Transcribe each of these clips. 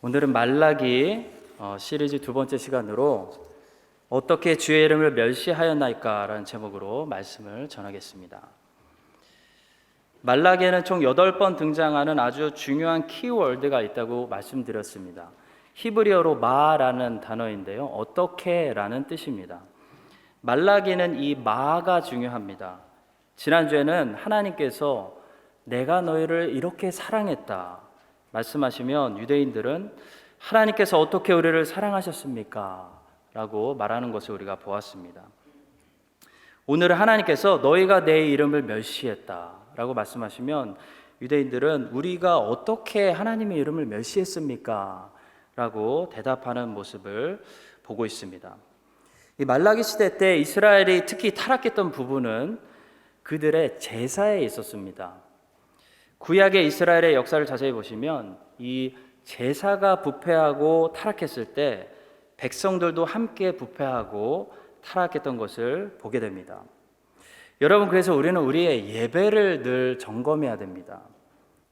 오늘은 말라기 시리즈 두 번째 시간으로 어떻게 주의 이름을 멸시하였나이까 라는 제목으로 말씀을 전하겠습니다. 말라기에는 총 8번 등장하는 아주 중요한 키워드가 있다고 말씀드렸습니다. 히브리어로 마라는 단어인데요, 어떻게 라는 뜻입니다. 말라기는 이 마가 중요합니다. 지난주에는 하나님께서 내가 너희를 이렇게 사랑했다 말씀하시면 유대인들은 하나님께서 어떻게 우리를 사랑하셨습니까? 라고 말하는 것을 우리가 보았습니다. 오늘은 하나님께서 너희가 내 이름을 멸시했다 라고 말씀하시면 유대인들은 우리가 어떻게 하나님의 이름을 멸시했습니까? 라고 대답하는 모습을 보고 있습니다. 이 말라기 시대 때 이스라엘이 특히 타락했던 부분은 그들의 제사에 있었습니다. 구약의 이스라엘의 역사를 자세히 보시면 이 제사가 부패하고 타락했을 때 백성들도 함께 부패하고 타락했던 것을 보게 됩니다. 여러분, 그래서 우리는 우리의 예배를 늘 점검해야 됩니다.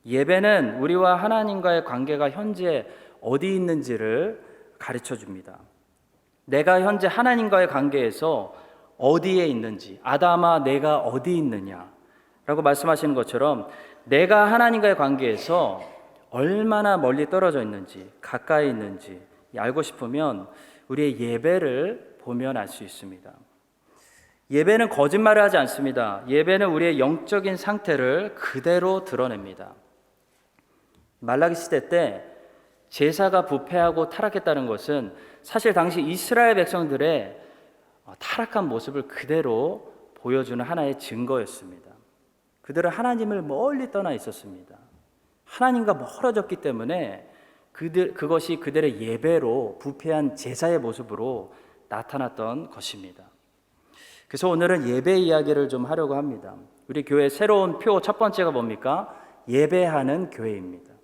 예배는 우리와 하나님과의 관계가 현재 어디 있는지를 가르쳐 줍니다. 내가 현재 하나님과의 관계에서 어디에 있는지, 아담아 내가 어디 있느냐 라고 말씀하시는 것처럼 내가 하나님과의 관계에서 얼마나 멀리 떨어져 있는지, 가까이 있는지 알고 싶으면 우리의 예배를 보면 알 수 있습니다. 예배는 거짓말을 하지 않습니다. 예배는 우리의 영적인 상태를 그대로 드러냅니다. 말라기 시대 때 제사가 부패하고 타락했다는 것은 사실 당시 이스라엘 백성들의 타락한 모습을 그대로 보여주는 하나의 증거였습니다. 그들은 하나님을 멀리 떠나 있었습니다. 하나님과 멀어졌기 때문에 그것이 그들의 예배로 부패한 제사의 모습으로 나타났던 것입니다. 그래서 오늘은 예배 이야기를 좀 하려고 합니다. 우리 교회 새로운 표 첫 번째가 뭡니까? 예배하는 교회입니다.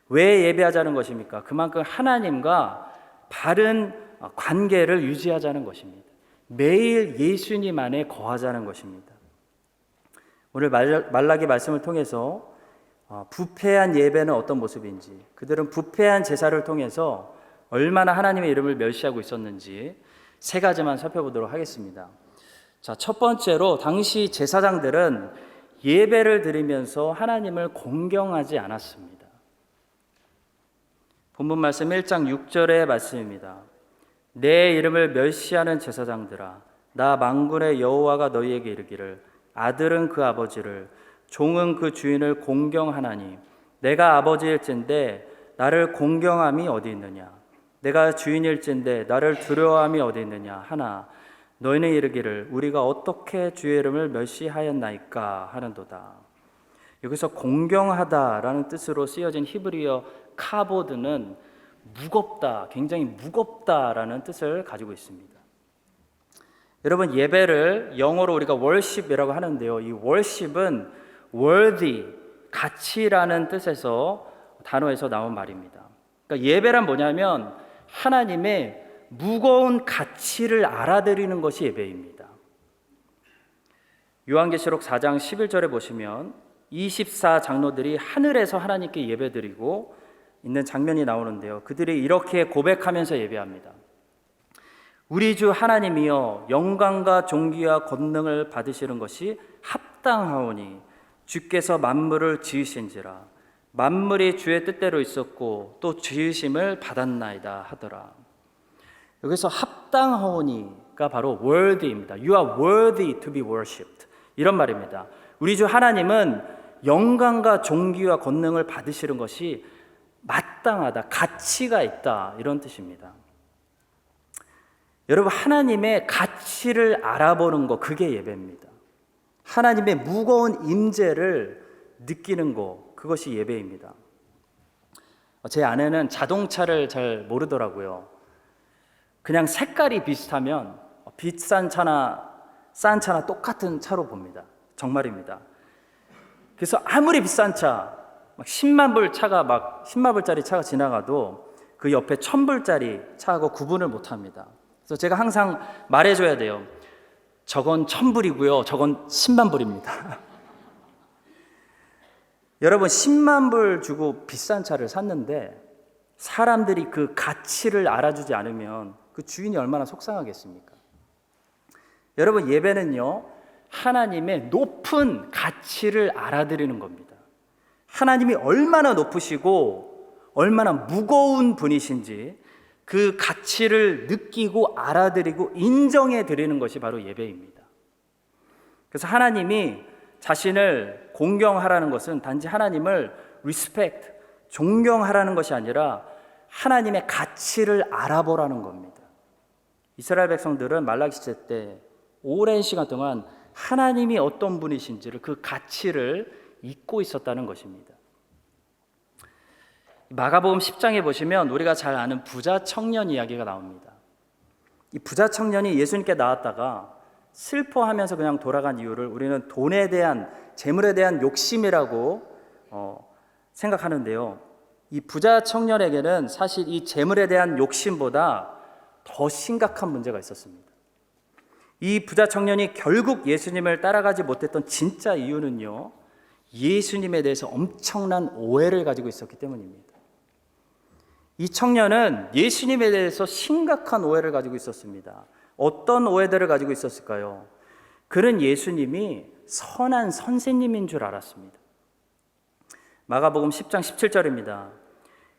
왜 예배하자는 것입니까? 그만큼 하나님과 바른 관계를 유지하자는 것입니다. 매일 예수님 안에 거하자는 것입니다. 오늘 말라기 말씀을 통해서 부패한 예배는 어떤 모습인지, 그들은 부패한 제사를 통해서 얼마나 하나님의 이름을 멸시하고 있었는지 세 가지만 살펴보도록 하겠습니다. 자, 첫 번째로 당시 제사장들은 예배를 드리면서 하나님을 공경하지 않았습니다. 본문 말씀 1장 6절의 말씀입니다. 내 이름을 멸시하는 제사장들아, 나 만군의 여호와가 너희에게 이르기를 아들은 그 아버지를, 종은 그 주인을 공경하나니 내가 아버지일진데 나를 공경함이 어디 있느냐? 내가 주인일진데 나를 두려워함이 어디 있느냐? 하나 너희는 이르기를 우리가 어떻게 주의 이름을 멸시하였나이까 하는도다. 여기서 공경하다라는 뜻으로 쓰여진 히브리어 카보드는 무겁다, 굉장히 무겁다라는 뜻을 가지고 있습니다. 여러분, 예배를 영어로 우리가 worship이라고 하는데요, 이 worship은 worthy, 가치라는 뜻에서 단어에서 나온 말입니다. 그러니까 예배란 뭐냐면 하나님의 무거운 가치를 알아들이는 것이 예배입니다. 요한계시록 4장 11절에 보시면 24장로들이 하늘에서 하나님께 예배드리고 있는 장면이 나오는데요, 그들이 이렇게 고백하면서 예배합니다. 우리 주 하나님이여, 영광과 존귀와 권능을 받으시는 것이 합당하오니 주께서 만물을 지으신지라. 만물이 주의 뜻대로 있었고 또 지으심을 받았나이다 하더라. 여기서 합당하오니가 바로 worthy입니다. You are worthy to be worshipped, 이런 말입니다. 우리 주 하나님은 영광과 존귀와 권능을 받으시는 것이 마땅하다, 가치가 있다, 이런 뜻입니다. 여러분, 하나님의 가치를 알아보는 것, 그게 예배입니다. 하나님의 무거운 임재를 느끼는 것, 그것이 예배입니다. 제 아내는 자동차를 잘 모르더라고요. 그냥 색깔이 비슷하면 비싼 차나 싼 차나 똑같은 차로 봅니다. 정말입니다. 그래서 아무리 비싼 차, 막 10만 불 차가 막 10만 불짜리 차가 지나가도 그 옆에 1000불짜리 차하고 구분을 못 합니다. 그래서 제가 항상 말해줘야 돼요. 저건 1000불이고요. 저건 10만 불입니다. 여러분, 10만 불 주고 비싼 차를 샀는데 사람들이 그 가치를 알아주지 않으면 그 주인이 얼마나 속상하겠습니까? 여러분, 예배는요, 하나님의 높은 가치를 알아드리는 겁니다. 하나님이 얼마나 높으시고 얼마나 무거운 분이신지 그 가치를 느끼고 알아드리고 인정해 드리는 것이 바로 예배입니다. 그래서 하나님이 자신을 공경하라는 것은 단지 하나님을 respect, 존경하라는 것이 아니라 하나님의 가치를 알아보라는 겁니다. 이스라엘 백성들은 말라기 시대 때 오랜 시간 동안 하나님이 어떤 분이신지를 그 가치를 잊고 있었다는 것입니다. 마가복음 10장에 보시면 우리가 잘 아는 부자 청년 이야기가 나옵니다. 이 부자 청년이 예수님께 나왔다가 슬퍼하면서 그냥 돌아간 이유를 우리는 돈에 대한, 재물에 대한 욕심이라고 생각하는데요. 이 부자 청년에게는 사실 이 재물에 대한 욕심보다 더 심각한 문제가 있었습니다. 이 부자 청년이 결국 예수님을 따라가지 못했던 진짜 이유는요, 예수님에 대해서 엄청난 오해를 가지고 있었기 때문입니다. 이 청년은 예수님에 대해서 심각한 오해를 가지고 있었습니다. 어떤 오해들을 가지고 있었을까요? 그는 예수님이 선한 선생님인 줄 알았습니다. 마가복음 10장 17절입니다.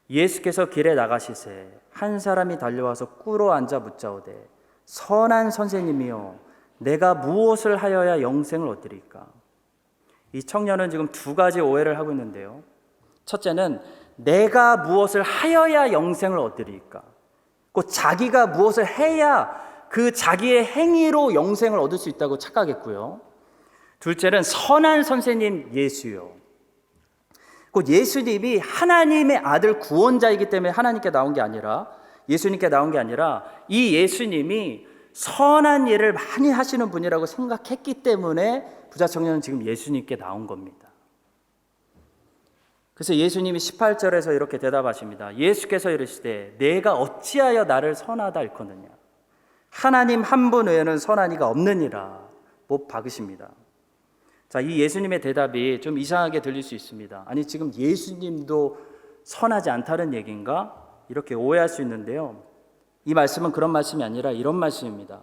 예수께서 길에 나가시세 한 사람이 달려와서 꿇어 앉아 묻자오되 선한 선생님이여 내가 무엇을 하여야 영생을 얻으리까? 이 청년은 지금 두 가지 오해를 하고 있는데요. 첫째는 내가 무엇을 하여야 영생을 얻으리까? 곧 자기가 무엇을 해야 그 자기의 행위로 영생을 얻을 수 있다고 착각했고요. 둘째는 선한 선생님 예수요. 곧 예수님이 하나님의 아들 구원자이기 때문에 하나님께 나온 게 아니라, 예수님께 나온 게 아니라 이 예수님이 선한 일을 많이 하시는 분이라고 생각했기 때문에 부자 청년은 지금 예수님께 나온 겁니다. 그래서 예수님이 18절에서 이렇게 대답하십니다. 예수께서 이르시되 내가 어찌하여 나를 선하다 일컫느냐? 하나님 한 분 외에는 선한 이가 없느니라. 못 박으십니다. 자, 이 예수님의 대답이 좀 이상하게 들릴 수 있습니다. 아니, 지금 예수님도 선하지 않다는 얘기인가? 이렇게 오해할 수 있는데요. 이 말씀은 그런 말씀이 아니라 이런 말씀입니다.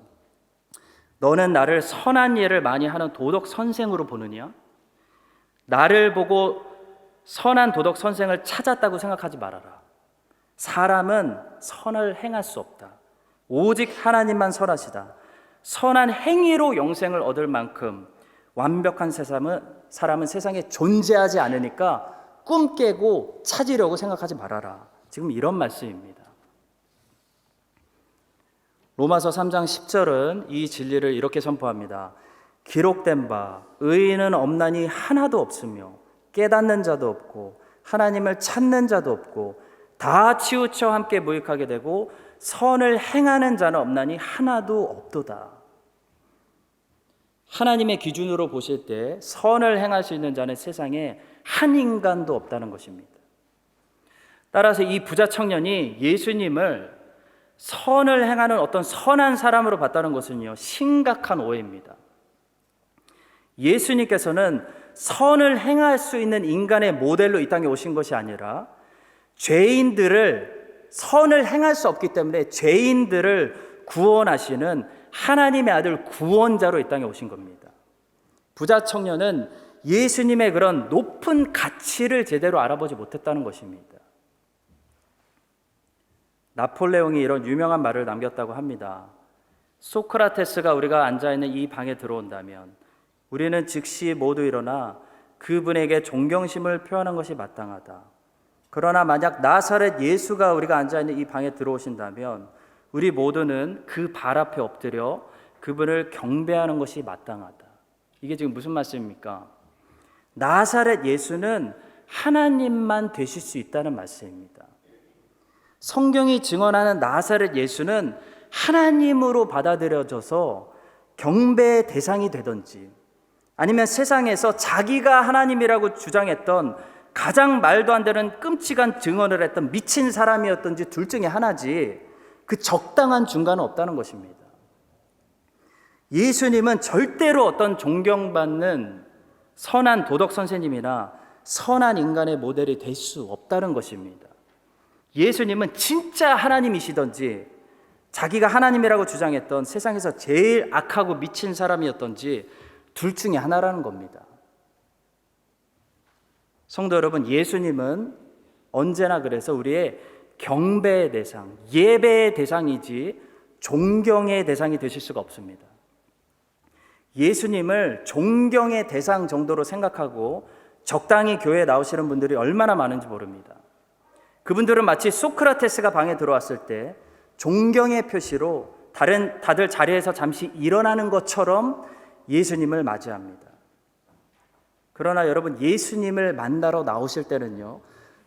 너는 나를 선한 일을 많이 하는 도덕 선생으로 보느냐? 나를 보고 선한 도덕 선생을 찾았다고 생각하지 말아라. 사람은 선을 행할 수 없다. 오직 하나님만 선하시다. 선한 행위로 영생을 얻을 만큼 완벽한 사람은 세상에 존재하지 않으니까 꿈 깨고 찾으려고 생각하지 말아라. 지금 이런 말씀입니다. 로마서 3장 10절은 이 진리를 이렇게 선포합니다. 기록된 바 의인은 없나니 하나도 없으며 깨닫는 자도 없고 하나님을 찾는 자도 없고 다 치우쳐 함께 무익하게 되고 선을 행하는 자는 없나니 하나도 없도다. 하나님의 기준으로 보실 때 선을 행할 수 있는 자는 세상에 한 인간도 없다는 것입니다. 따라서 이 부자 청년이 예수님을 선을 행하는 어떤 선한 사람으로 봤다는 것은요, 심각한 오해입니다. 예수님께서는 선을 행할 수 있는 인간의 모델로 이 땅에 오신 것이 아니라 죄인들을, 선을 행할 수 없기 때문에 죄인들을 구원하시는 하나님의 아들 구원자로 이 땅에 오신 겁니다. 부자 청년은 예수님의 그런 높은 가치를 제대로 알아보지 못했다는 것입니다. 나폴레옹이 이런 유명한 말을 남겼다고 합니다. 소크라테스가 우리가 앉아있는 이 방에 들어온다면 우리는 즉시 모두 일어나 그분에게 존경심을 표하는 것이 마땅하다. 그러나 만약 나사렛 예수가 우리가 앉아있는 이 방에 들어오신다면 우리 모두는 그 발 앞에 엎드려 그분을 경배하는 것이 마땅하다. 이게 지금 무슨 말씀입니까? 나사렛 예수는 하나님만 되실 수 있다는 말씀입니다. 성경이 증언하는 나사렛 예수는 하나님으로 받아들여져서 경배의 대상이 되든지 아니면 세상에서 자기가 하나님이라고 주장했던 가장 말도 안 되는 끔찍한 증언을 했던 미친 사람이었던지 둘 중에 하나지 그 적당한 중간은 없다는 것입니다. 예수님은 절대로 어떤 존경받는 선한 도덕 선생님이나 선한 인간의 모델이 될 수 없다는 것입니다. 예수님은 진짜 하나님이시던지 자기가 하나님이라고 주장했던 세상에서 제일 악하고 미친 사람이었던지 둘 중에 하나라는 겁니다. 성도 여러분, 예수님은 언제나 그래서 우리의 경배의 대상, 예배의 대상이지 존경의 대상이 되실 수가 없습니다. 예수님을 존경의 대상 정도로 생각하고 적당히 교회에 나오시는 분들이 얼마나 많은지 모릅니다. 그분들은 마치 소크라테스가 방에 들어왔을 때 존경의 표시로 다들 자리에서 잠시 일어나는 것처럼 예수님을 맞이합니다. 그러나 여러분, 예수님을 만나러 나오실 때는요,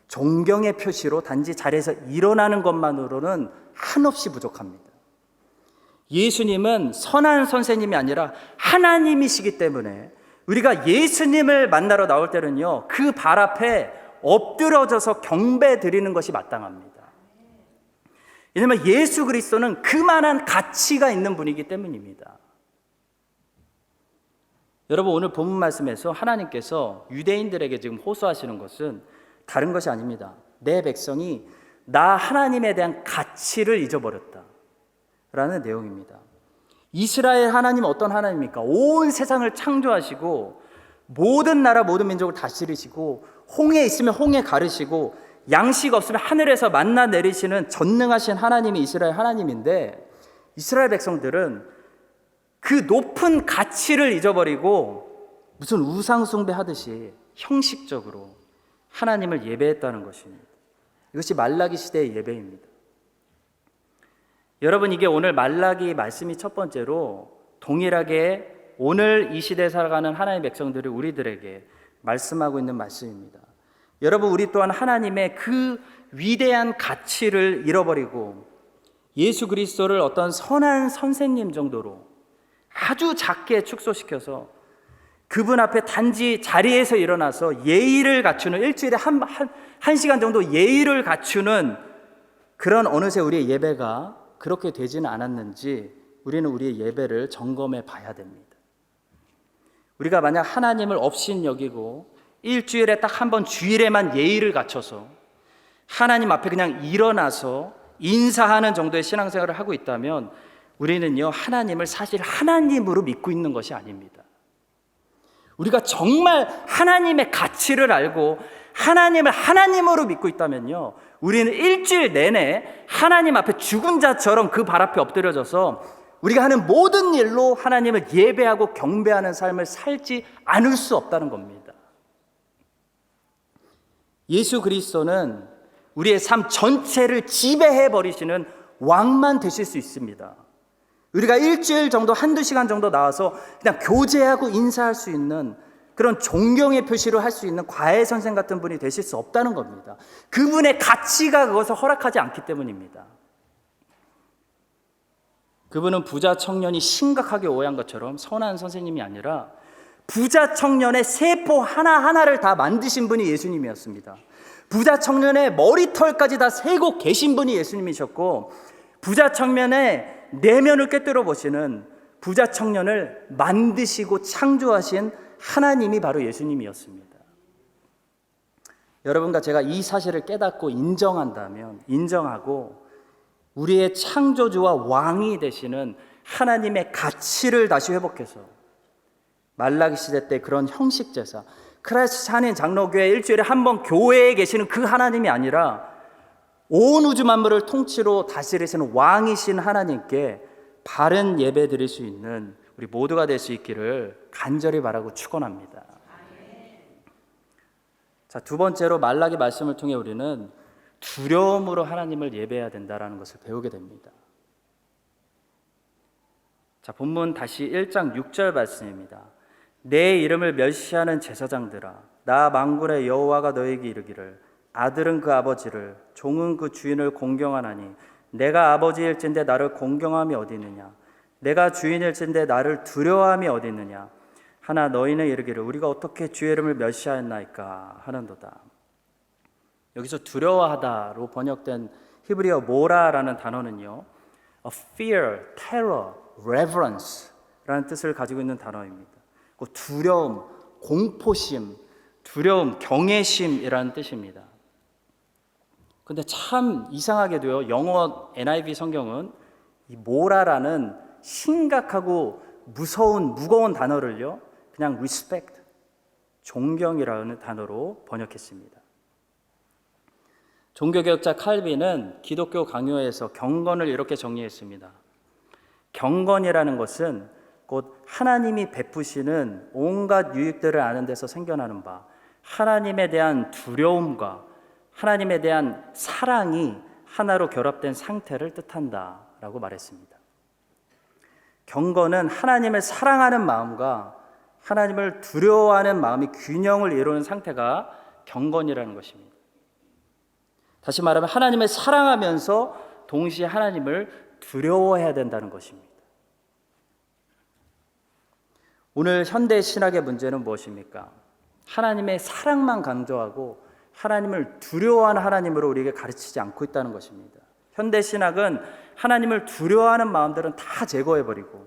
존경의 표시로 단지 자리에서 일어나는 것만으로는 한없이 부족합니다. 예수님은 선한 선생님이 아니라 하나님이시기 때문에 우리가 예수님을 만나러 나올 때는요, 그 발 앞에 엎드러져서 경배 드리는 것이 마땅합니다. 왜냐하면 예수 그리스도는 그만한 가치가 있는 분이기 때문입니다. 여러분, 오늘 본문 말씀에서 하나님께서 유대인들에게 지금 호소하시는 것은 다른 것이 아닙니다. 내 백성이 나 하나님에 대한 가치를 잊어버렸다 라는 내용입니다. 이스라엘 하나님은 어떤 하나님입니까? 온 세상을 창조하시고 모든 나라 모든 민족을 다스리시고 홍해 있으면 홍해 가르시고 양식 없으면 하늘에서 만나 내리시는 전능하신 하나님이 이스라엘 하나님인데, 이스라엘 백성들은 그 높은 가치를 잊어버리고 무슨 우상 숭배하듯이 형식적으로 하나님을 예배했다는 것입니다. 이것이 말라기 시대의 예배입니다. 여러분, 이게 오늘 말라기 말씀이 첫 번째로 동일하게 오늘 이 시대에 살아가는 하나님의 백성들이 우리들에게 말씀하고 있는 말씀입니다. 여러분, 우리 또한 하나님의 그 위대한 가치를 잃어버리고 예수 그리스도를 어떤 선한 선생님 정도로 아주 작게 축소시켜서 그분 앞에 단지 자리에서 일어나서 예의를 갖추는, 일주일에 한 시간 정도 예의를 갖추는 그런 어느새 우리의 예배가 그렇게 되지는 않았는지 우리는 우리의 예배를 점검해 봐야 됩니다. 우리가 만약 하나님을 업신 여기고 일주일에 딱 한 번 주일에만 예의를 갖춰서 하나님 앞에 그냥 일어나서 인사하는 정도의 신앙생활을 하고 있다면 우리는요, 하나님을 사실 하나님으로 믿고 있는 것이 아닙니다. 우리가 정말 하나님의 가치를 알고 하나님을 하나님으로 믿고 있다면요, 우리는 일주일 내내 하나님 앞에 죽은 자처럼 그 발 앞에 엎드려져서 우리가 하는 모든 일로 하나님을 예배하고 경배하는 삶을 살지 않을 수 없다는 겁니다. 예수 그리스도는 우리의 삶 전체를 지배해 버리시는 왕만 되실 수 있습니다. 우리가 일주일 정도, 한두 시간 정도 나와서 그냥 교제하고 인사할 수 있는 그런 존경의 표시로 할 수 있는 과외 선생 같은 분이 되실 수 없다는 겁니다. 그분의 가치가 그것을 허락하지 않기 때문입니다. 그분은 부자 청년이 심각하게 오해한 것처럼 선한 선생님이 아니라 부자 청년의 세포 하나하나를 다 만드신 분이 예수님이었습니다. 부자 청년의 머리털까지 다 세고 계신 분이 예수님이셨고, 부자 청년의 내면을 꿰뚫어 보시는 부자 청년을 만드시고 창조하신 하나님이 바로 예수님이었습니다. 여러분과 제가 이 사실을 깨닫고 인정하고 우리의 창조주와 왕이 되시는 하나님의 가치를 다시 회복해서 말라기 시대 때 그런 형식 제사, 크라이스트 한인 장로교회 일주일에 한 번 교회에 계시는 그 하나님이 아니라 온 우주 만물을 통치로 다스리시는 왕이신 하나님께 바른 예배 드릴 수 있는 우리 모두가 될 수 있기를 간절히 바라고 축원합니다. 자, 두 번째로 말라기 말씀을 통해 우리는 두려움으로 하나님을 예배해야 된다는 것을 배우게 됩니다. 자, 본문 다시 1장 6절 말씀입니다. 내 이름을 멸시하는 제사장들아, 나 만군의 여호와가 너에게 이르기를 아들은 그 아버지를, 종은 그 주인을 공경하나니 내가 아버지일진데 나를 공경함이 어디 있느냐? 내가 주인일진데 나를 두려워함이 어디 있느냐? 하나 너희는 이르기를 우리가 어떻게 주의 이름을 멸시하였나이까 하는도다. 여기서 두려워하다로 번역된 히브리어 모라라는 단어는요, fear, terror, reverence라는 뜻을 가지고 있는 단어입니다. 두려움, 공포심, 두려움, 경외심이라는 뜻입니다. 근데 참 이상하게도요, 영어 NIV 성경은 이 모라라는 심각하고 무거운 단어를요, 그냥 respect, 존경이라는 단어로 번역했습니다. 종교개혁자 칼빈은 기독교 강요에서 경건을 이렇게 정리했습니다. 경건이라는 것은 곧 하나님이 베푸시는 온갖 유익들을 아는 데서 생겨나는 바, 하나님에 대한 두려움과 하나님에 대한 사랑이 하나로 결합된 상태를 뜻한다라고 말했습니다. 경건은 하나님을 사랑하는 마음과 하나님을 두려워하는 마음이 균형을 이루는 상태가 경건이라는 것입니다. 다시 말하면 하나님을 사랑하면서 동시에 하나님을 두려워해야 된다는 것입니다. 오늘 현대 신학의 문제는 무엇입니까? 하나님의 사랑만 강조하고 하나님을 두려워하는 하나님으로 우리에게 가르치지 않고 있다는 것입니다. 현대 신학은 하나님을 두려워하는 마음들은 다 제거해버리고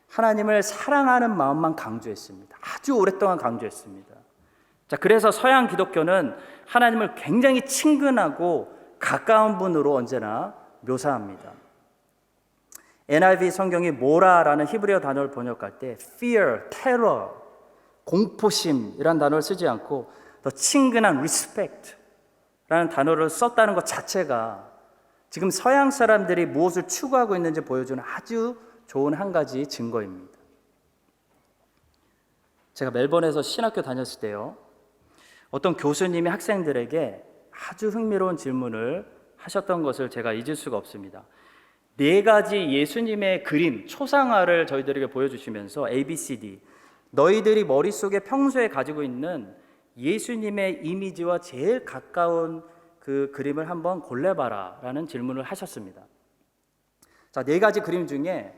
하나님을 사랑하는 마음만 강조했습니다. 아주 오랫동안 강조했습니다. 자, 그래서 서양 기독교는 하나님을 굉장히 친근하고 가까운 분으로 언제나 묘사합니다. NIV 성경이 모라라는 히브리어 단어를 번역할 때 fear, terror, 공포심이라는 단어를 쓰지 않고 더 친근한 respect라는 단어를 썼다는 것 자체가 지금 서양 사람들이 무엇을 추구하고 있는지 보여주는 아주 좋은 한 가지 증거입니다. 제가 멜번에서 신학교 다녔을 때요, 어떤 교수님이 학생들에게 아주 흥미로운 질문을 하셨던 것을 제가 잊을 수가 없습니다. 4가지 예수님의 그림, 초상화를 저희들에게 보여주시면서 ABCD, 너희들이 머릿속에 평소에 가지고 있는 예수님의 이미지와 제일 가까운 그 그림을 한번 골라봐라 라는 질문을 하셨습니다. 자, 4가지 그림 중에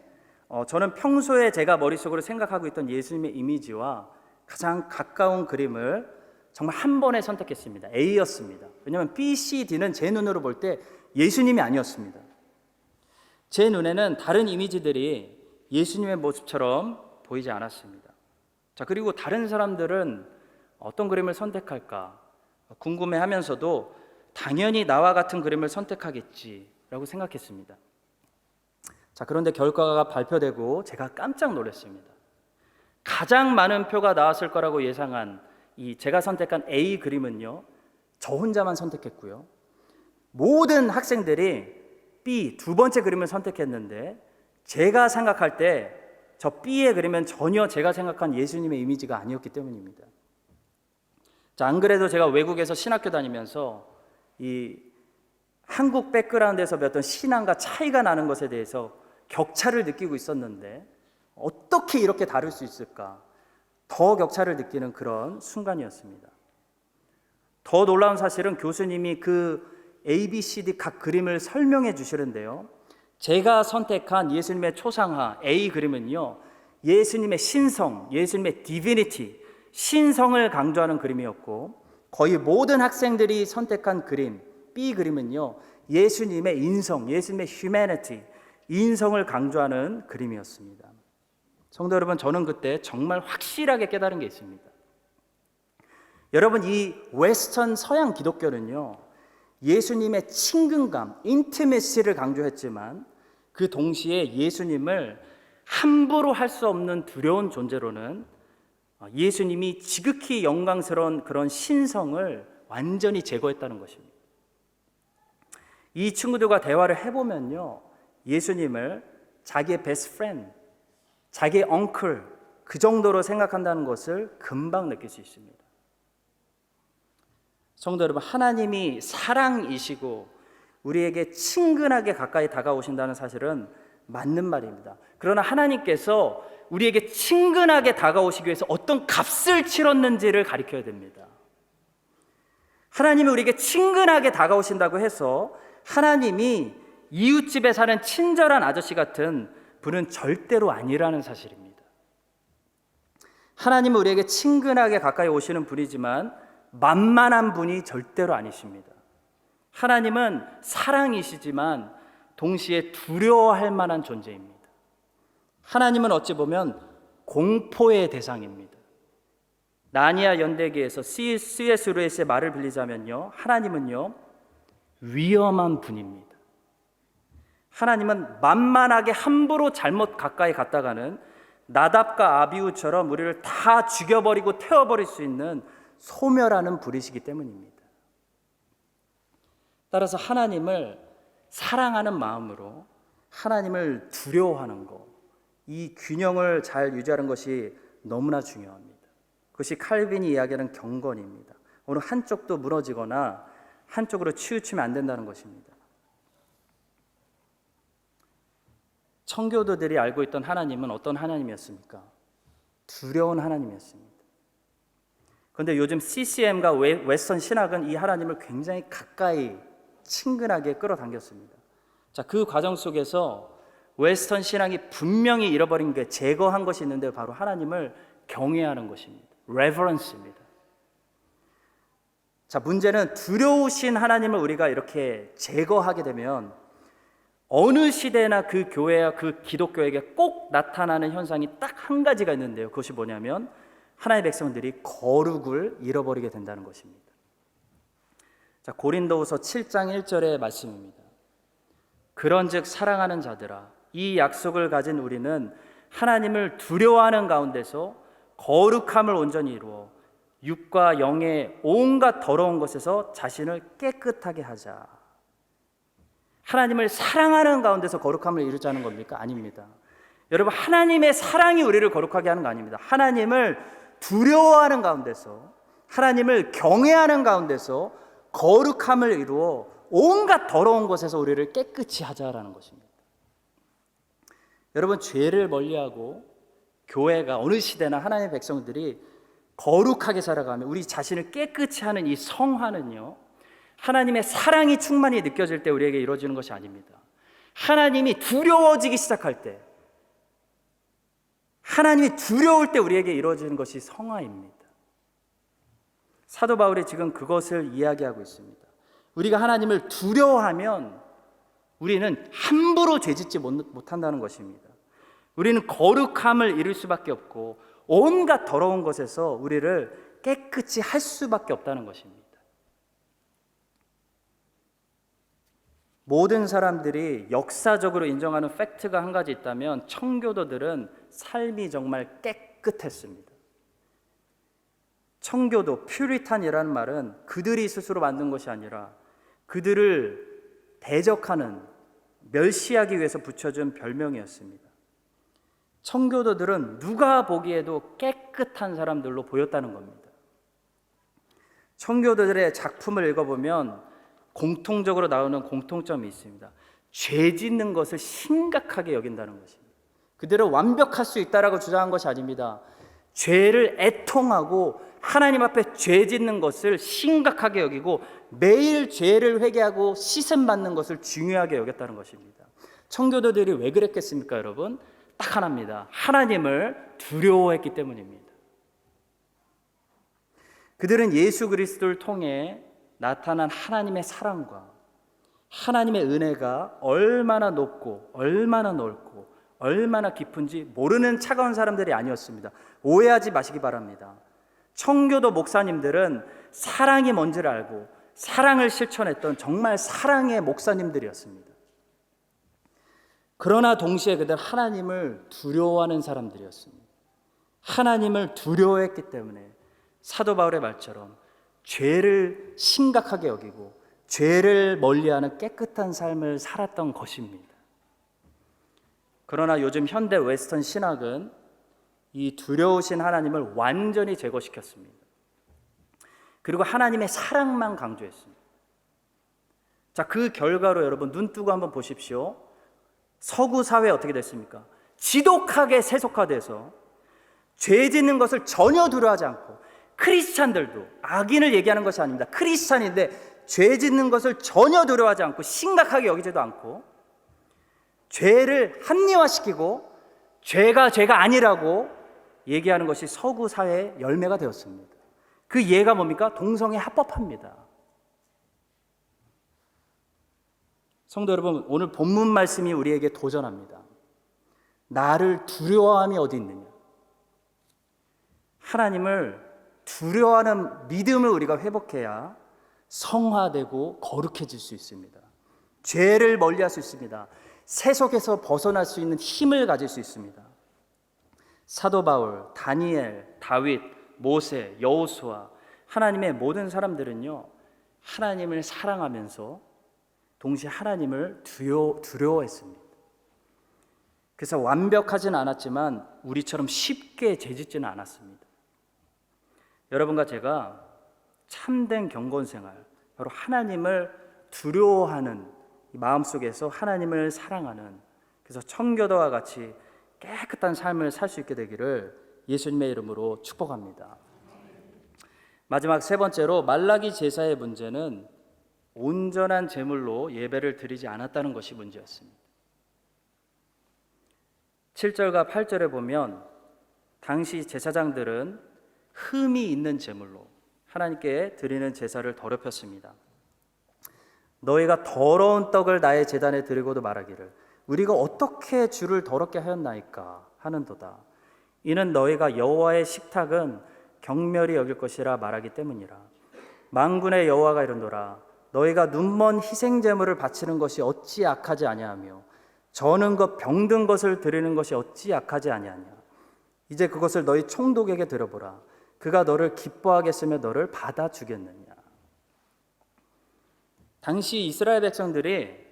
저는 평소에 제가 머릿속으로 생각하고 있던 예수님의 이미지와 가장 가까운 그림을 정말 한 번에 선택했습니다. A였습니다. 왜냐하면 B, C, D는 제 눈으로 볼 때 예수님이 아니었습니다. 제 눈에는 다른 이미지들이 예수님의 모습처럼 보이지 않았습니다. 자, 그리고 다른 사람들은 어떤 그림을 선택할까 궁금해하면서도 당연히 나와 같은 그림을 선택하겠지라고 생각했습니다. 자, 그런데 결과가 발표되고 제가 깜짝 놀랐습니다. 가장 많은 표가 나왔을 거라고 예상한 제가 선택한 A 그림은요, 저 혼자만 선택했고요, 모든 학생들이 B, 2번째 그림을 선택했는데 제가 생각할 때 저 B의 그림은 전혀 제가 생각한 예수님의 이미지가 아니었기 때문입니다. 자, 안 그래도 제가 외국에서 신학교 다니면서 이 한국 백그라운드에서 배웠던 신앙과 차이가 나는 것에 대해서 격차를 느끼고 있었는데 어떻게 이렇게 다를 수 있을까? 더 격차를 느끼는 그런 순간이었습니다. 더 놀라운 사실은 교수님이 그 ABCD 각 그림을 설명해 주시는데요, 제가 선택한 예수님의 초상화 A 그림은요, 예수님의 신성, 예수님의 디비니티, 신성을 강조하는 그림이었고, 거의 모든 학생들이 선택한 그림 B 그림은요, 예수님의 인성, 예수님의 휴머니티, 인성을 강조하는 그림이었습니다. 성도 여러분, 저는 그때 정말 확실하게 깨달은 게 있습니다. 여러분, 이 웨스턴 서양 기독교는요, 예수님의 친근감, 인티메시를 강조했지만 그 동시에 예수님을 함부로 할 수 없는 두려운 존재로는 예수님이 지극히 영광스러운 그런 신성을 완전히 제거했다는 것입니다. 이 친구들과 대화를 해보면요, 예수님을 자기의 베스트 프렌드, 자기의 엉클, 그 정도로 생각한다는 것을 금방 느낄 수 있습니다. 성도 여러분, 하나님이 사랑이시고 우리에게 친근하게 가까이 다가오신다는 사실은 맞는 말입니다. 그러나 하나님께서 우리에게 친근하게 다가오시기 위해서 어떤 값을 치렀는지를 가리켜야 됩니다. 하나님이 우리에게 친근하게 다가오신다고 해서 하나님이 이웃집에 사는 친절한 아저씨 같은 분은 절대로 아니라는 사실입니다. 하나님은 우리에게 친근하게 가까이 오시는 분이지만 만만한 분이 절대로 아니십니다. 하나님은 사랑이시지만 동시에 두려워할 만한 존재입니다. 하나님은 어찌 보면 공포의 대상입니다. 나니아 연대기에서 C.S. 루이스의 말을 빌리자면요, 하나님은요, 위험한 분입니다. 하나님은 만만하게 함부로 잘못 가까이 갔다가는 나답과 아비후처럼 우리를 다 죽여버리고 태워버릴 수 있는 소멸하는 불이시기 때문입니다. 따라서 하나님을 사랑하는 마음으로 하나님을 두려워하는 것, 이 균형을 잘 유지하는 것이 너무나 중요합니다. 그것이 칼빈이 이야기하는 경건입니다. 어느 한쪽도 무너지거나 한쪽으로 치우치면 안 된다는 것입니다. 청교도들이 알고 있던 하나님은 어떤 하나님이었습니까? 두려운 하나님이었습니다. 그런데 요즘 CCM과 웨스턴 신학은 이 하나님을 굉장히 가까이 친근하게 끌어당겼습니다. 자, 그 과정 속에서 웨스턴 신학이 분명히 잃어버린 게 제거한 것이 있는데 바로 하나님을 경외하는 것입니다. 레버런스입니다. 자, 문제는 두려우신 하나님을 우리가 이렇게 제거하게 되면 어느 시대나 그 교회와 그 기독교에게 꼭 나타나는 현상이 딱 한 가지가 있는데요. 그것이 뭐냐면 하나님의 백성들이 거룩을 잃어버리게 된다는 것입니다. 자, 고린도후서 7장 1절의 말씀입니다. 그런즉 사랑하는 자들아, 이 약속을 가진 우리는 하나님을 두려워하는 가운데서 거룩함을 온전히 이루어 육과 영의 온갖 더러운 것에서 자신을 깨끗하게 하자. 하나님을 사랑하는 가운데서 거룩함을 이루자는 겁니까? 아닙니다. 여러분, 하나님의 사랑이 우리를 거룩하게 하는 거 아닙니다. 하나님을 두려워하는 가운데서, 하나님을 경외하는 가운데서 거룩함을 이루어 온갖 더러운 것에서 우리를 깨끗이 하자라는 것입니다. 여러분, 죄를 멀리하고 교회가 어느 시대나 하나님의 백성들이 거룩하게 살아가며 우리 자신을 깨끗이 하는 이 성화는요, 하나님의 사랑이 충만히 느껴질 때 우리에게 이루어지는 것이 아닙니다. 하나님이 두려워지기 시작할 때, 하나님이 두려울 때 우리에게 이루어지는 것이 성화입니다. 사도 바울이 지금 그것을 이야기하고 있습니다. 우리가 하나님을 두려워하면 우리는 함부로 죄짓지 못한다는 것입니다. 우리는 거룩함을 이룰 수밖에 없고 온갖 더러운 것에서 우리를 깨끗이 할 수밖에 없다는 것입니다. 모든 사람들이 역사적으로 인정하는 팩트가 한 가지 있다면 청교도들은 삶이 정말 깨끗했습니다. 청교도, 퓨리탄이라는 말은 그들이 스스로 만든 것이 아니라 그들을 대적하는, 멸시하기 위해서 붙여준 별명이었습니다. 청교도들은 누가 보기에도 깨끗한 사람들로 보였다는 겁니다. 청교도들의 작품을 읽어보면 공통적으로 나오는 공통점이 있습니다. 죄 짓는 것을 심각하게 여긴다는 것입니다. 그들은 완벽할 수 있다라고 주장한 것이 아닙니다. 죄를 애통하고 하나님 앞에 죄 짓는 것을 심각하게 여기고 매일 죄를 회개하고 씻음받는 것을 중요하게 여겼다는 것입니다. 청교도들이 왜 그랬겠습니까, 여러분? 딱 하나입니다. 하나님을 두려워했기 때문입니다. 그들은 예수 그리스도를 통해 나타난 하나님의 사랑과 하나님의 은혜가 얼마나 높고 얼마나 넓고 얼마나 깊은지 모르는 차가운 사람들이 아니었습니다. 오해하지 마시기 바랍니다. 청교도 목사님들은 사랑이 뭔지를 알고 사랑을 실천했던 정말 사랑의 목사님들이었습니다. 그러나 동시에 그들 하나님을 두려워하는 사람들이었습니다. 하나님을 두려워했기 때문에 사도 바울의 말처럼 죄를 심각하게 여기고 죄를 멀리하는 깨끗한 삶을 살았던 것입니다. 그러나 요즘 현대 웨스턴 신학은 이 두려우신 하나님을 완전히 제거시켰습니다. 그리고 하나님의 사랑만 강조했습니다. 자, 그 결과로 여러분 눈 뜨고 한번 보십시오. 서구 사회 어떻게 됐습니까? 지독하게 세속화돼서 죄 짓는 것을 전혀 두려워하지 않고, 크리스찬들도, 악인을 얘기하는 것이 아닙니다. 크리스찬인데 죄 짓는 것을 전혀 두려워하지 않고 심각하게 여기지도 않고 죄를 합리화시키고 죄가 아니라고 얘기하는 것이 서구 사회의 열매가 되었습니다. 그 예가 뭡니까? 동성애 합법합니다. 성도 여러분, 오늘 본문 말씀이 우리에게 도전합니다. 나를 두려워함이 어디 있느냐? 하나님을 두려워하는 믿음을 우리가 회복해야 성화되고 거룩해질 수 있습니다. 죄를 멀리할 수 있습니다. 세속에서 벗어날 수 있는 힘을 가질 수 있습니다. 사도 바울, 다니엘, 다윗, 모세, 여호수아, 하나님의 모든 사람들은요, 하나님을 사랑하면서 동시에 하나님을 두려워했습니다. 그래서 완벽하진 않았지만 우리처럼 쉽게 죄짓지는 않았습니다. 여러분과 제가 참된 경건생활, 바로 하나님을 두려워하는 마음속에서 하나님을 사랑하는, 그래서 청교도와 같이 깨끗한 삶을 살 수 있게 되기를 예수님의 이름으로 축복합니다. 마지막 세 번째로 말라기 제사의 문제는 온전한 제물로 예배를 드리지 않았다는 것이 문제였습니다. 7절과 8절에 보면 당시 제사장들은 흠이 있는 제물로 하나님께 드리는 제사를 더럽혔습니다. 너희가 더러운 떡을 나의 제단에 드리고도 말하기를 우리가 어떻게 주를 더럽게 하였나이까 하는도다. 이는 너희가 여호와의 식탁은 경멸히 여길 것이라 말하기 때문이라. 만군의 여호와가 이르노라. 너희가 눈먼 희생 제물을 바치는 것이 어찌 악하지 아니하며 저는 것 병든 것을 드리는 것이 어찌 악하지 아니하냐. 이제 그것을 너희 총독에게 들어보라. 그가 너를 기뻐하겠으며 너를 받아주겠느냐. 당시 이스라엘 백성들이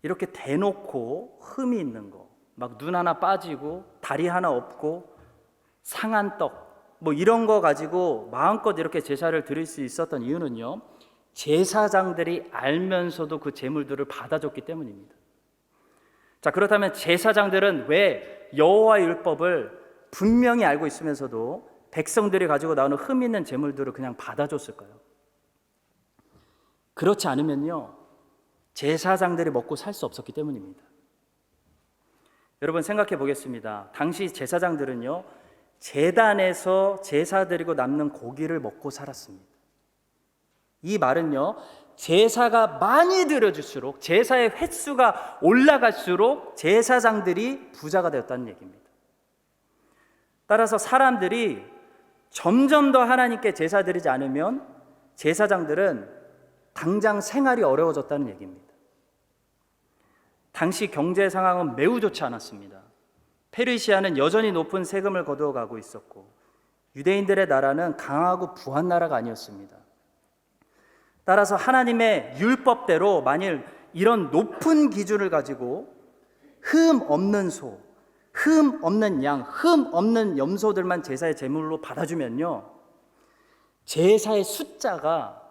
이렇게 대놓고 흠이 있는 거, 막 눈 하나 빠지고 다리 하나 없고 상한 떡, 뭐 이런 거 가지고 마음껏 이렇게 제사를 드릴 수 있었던 이유는요, 제사장들이 알면서도 그 제물들을 받아줬기 때문입니다. 자, 그렇다면 제사장들은 왜 여호와의 율법을 분명히 알고 있으면서도 백성들이 가지고 나오는 흠 있는 제물들을 그냥 받아줬을까요? 그렇지 않으면요, 제사장들이 먹고 살 수 없었기 때문입니다. 여러분 생각해 보겠습니다. 당시 제사장들은요, 제단에서 제사 드리고 남는 고기를 먹고 살았습니다. 이 말은요, 제사가 많이 드려질수록, 제사의 횟수가 올라갈수록 제사장들이 부자가 되었다는 얘기입니다. 따라서 사람들이 점점 더 하나님께 제사 드리지 않으면 제사장들은 당장 생활이 어려워졌다는 얘기입니다. 당시 경제 상황은 매우 좋지 않았습니다. 페르시아는 여전히 높은 세금을 거두어가고 있었고 유대인들의 나라는 강하고 부한 나라가 아니었습니다. 따라서 하나님의 율법대로 만일 이런 높은 기준을 가지고 흠 없는 소, 흠 없는 양, 흠 없는 염소들만 제사의 제물로 받아주면요, 제사의 숫자가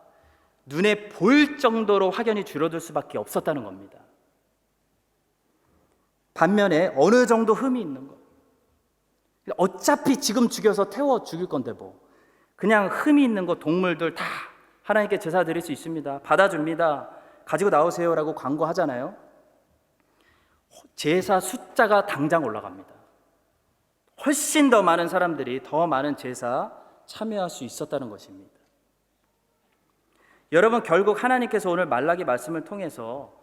눈에 보일 정도로 확연히 줄어들 수밖에 없었다는 겁니다. 반면에 어느 정도 흠이 있는 것, 어차피 지금 죽여서 태워 죽일 건데 뭐 그냥 흠이 있는 거 동물들 다 하나님께 제사 드릴 수 있습니다. 받아줍니다. 가지고 나오세요라고 광고하잖아요. 제사 숫자가 당장 올라갑니다. 훨씬 더 많은 사람들이 더 많은 제사 참여할 수 있었다는 것입니다. 여러분, 결국 하나님께서 오늘 말라기 말씀을 통해서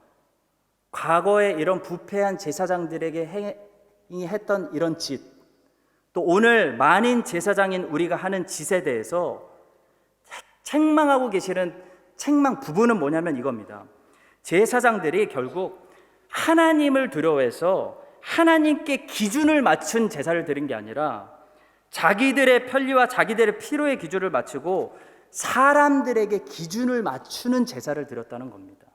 과거에 이런 부패한 제사장들에게 했던 이런 짓, 또 오늘 만인 제사장인 우리가 하는 짓에 대해서 책망하고 계시는 책망 부분은 뭐냐면 이겁니다. 제사장들이 결국 하나님을 두려워해서 하나님께 기준을 맞춘 제사를 드린 게 아니라 자기들의 편리와 자기들의 필요의 기준을 맞추고 사람들에게 기준을 맞추는 제사를 드렸다는 겁니다.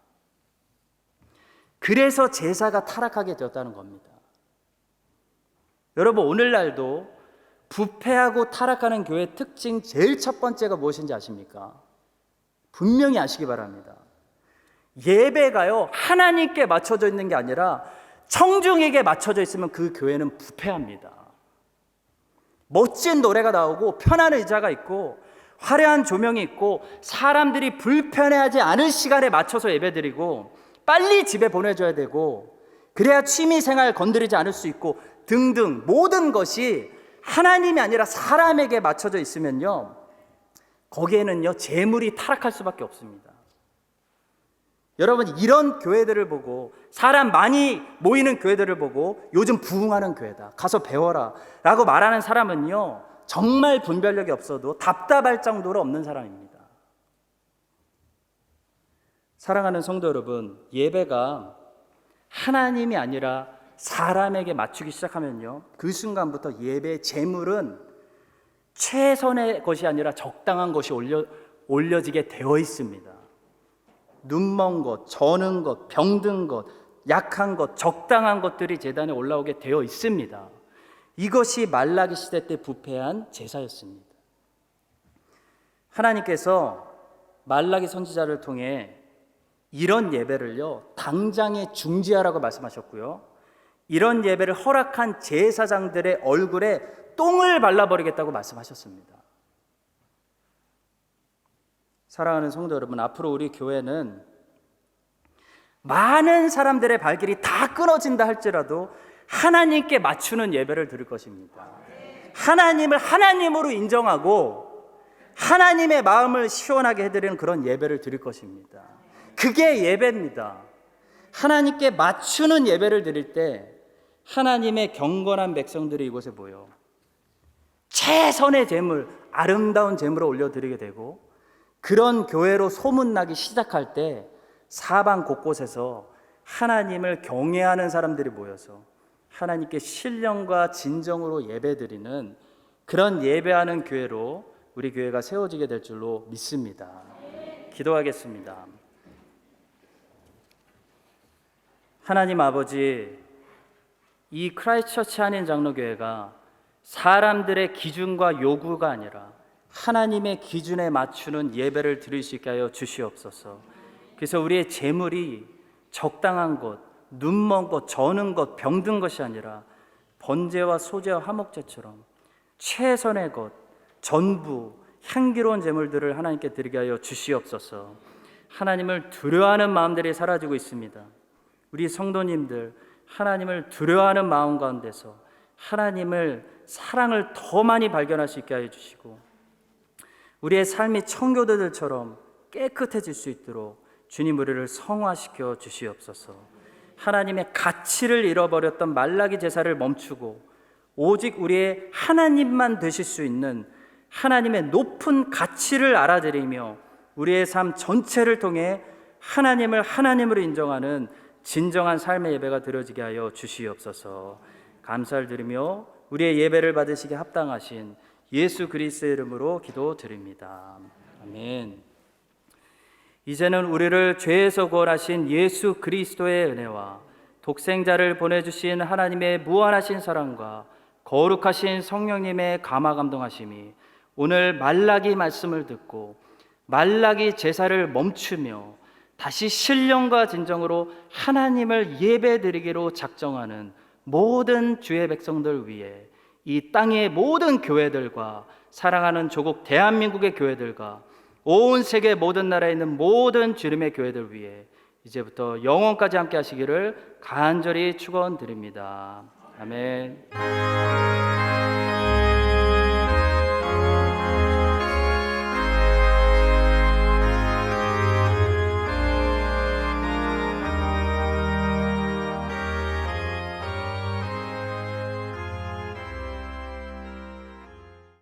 그래서 제사가 타락하게 되었다는 겁니다. 여러분, 오늘날도 부패하고 타락하는 교회의 특징 제일 첫 번째가 무엇인지 아십니까? 분명히 아시기 바랍니다. 예배가요, 하나님께 맞춰져 있는 게 아니라 청중에게 맞춰져 있으면 그 교회는 부패합니다. 멋진 노래가 나오고 편한 의자가 있고 화려한 조명이 있고 사람들이 불편해하지 않을 시간에 맞춰서 예배드리고 빨리 집에 보내줘야 되고 그래야 취미생활 건드리지 않을 수 있고 등등 모든 것이 하나님이 아니라 사람에게 맞춰져 있으면요, 거기에는요 재물이 타락할 수밖에 없습니다. 여러분, 이런 교회들을 보고, 사람 많이 모이는 교회들을 보고 요즘 부흥하는 교회다, 가서 배워라 라고 말하는 사람은요 정말 분별력이 없어도 답답할 정도로 없는 사람입니다. 사랑하는 성도 여러분, 예배가 하나님이 아니라 사람에게 맞추기 시작하면요, 그 순간부터 예배 제물은 최선의 것이 아니라 적당한 것이 올려지게 되어 있습니다. 눈먼 것, 저는 것, 병든 것, 약한 것, 적당한 것들이 제단에 올라오게 되어 있습니다. 이것이 말라기 시대 때 부패한 제사였습니다. 하나님께서 말라기 선지자를 통해 이런 예배를요, 당장에 중지하라고 말씀하셨고요, 이런 예배를 허락한 제사장들의 얼굴에 똥을 발라버리겠다고 말씀하셨습니다. 사랑하는 성도 여러분, 앞으로 우리 교회는 많은 사람들의 발길이 다 끊어진다 할지라도 하나님께 맞추는 예배를 드릴 것입니다. 하나님을 하나님으로 인정하고 하나님의 마음을 시원하게 해드리는 그런 예배를 드릴 것입니다. 그게 예배입니다. 하나님께 맞추는 예배를 드릴 때 하나님의 경건한 백성들이 이곳에 모여 최선의 제물, 아름다운 제물을 올려드리게 되고, 그런 교회로 소문나기 시작할 때 사방 곳곳에서 하나님을 경외하는 사람들이 모여서 하나님께 신령과 진정으로 예배드리는 그런 예배하는 교회로 우리 교회가 세워지게 될 줄로 믿습니다. 기도하겠습니다. 하나님 아버지, 이 크라이스트 처치 한인 장로교회가 사람들의 기준과 요구가 아니라 하나님의 기준에 맞추는 예배를 드릴 수 있게 하여 주시옵소서. 그래서 우리의 재물이 적당한 것, 눈먼 것, 저는 것, 병든 것이 아니라 번제와 소제와 화목제처럼 최선의 것, 전부 향기로운 재물들을 하나님께 드리게 하여 주시옵소서. 하나님을 두려워하는 마음들이 사라지고 있습니다. 우리 성도님들, 하나님을 두려워하는 마음 가운데서 하나님을, 사랑을 더 많이 발견할 수 있게 하여 주시고, 우리의 삶이 청교도들처럼 깨끗해질 수 있도록 주님 우리를 성화시켜 주시옵소서. 하나님의 가치를 잃어버렸던 말라기 제사를 멈추고 오직 우리의 하나님만 되실 수 있는 하나님의 높은 가치를 알아들이며 우리의 삶 전체를 통해 하나님을 하나님으로 인정하는 진정한 삶의 예배가 드려지게 하여 주시옵소서. 감사를 드리며 우리의 예배를 받으시기 합당하신 예수 그리스도의 이름으로 기도드립니다. 아멘. 이제는 우리를 죄에서 구원하신 예수 그리스도의 은혜와 독생자를 보내주신 하나님의 무한하신 사랑과 거룩하신 성령님의 감화 감동하심이 오늘 말라기 말씀을 듣고 말라기 제사를 멈추며 다시 신령과 진정으로 하나님을 예배드리기로 작정하는 모든 주의 백성들 위해 이 땅의 모든 교회들과 사랑하는 조국 대한민국의 교회들과 온 세계 모든 나라에 있는 모든 주님의 교회들 위해 이제부터 영원까지 함께 하시기를 간절히 축원드립니다. 아멘.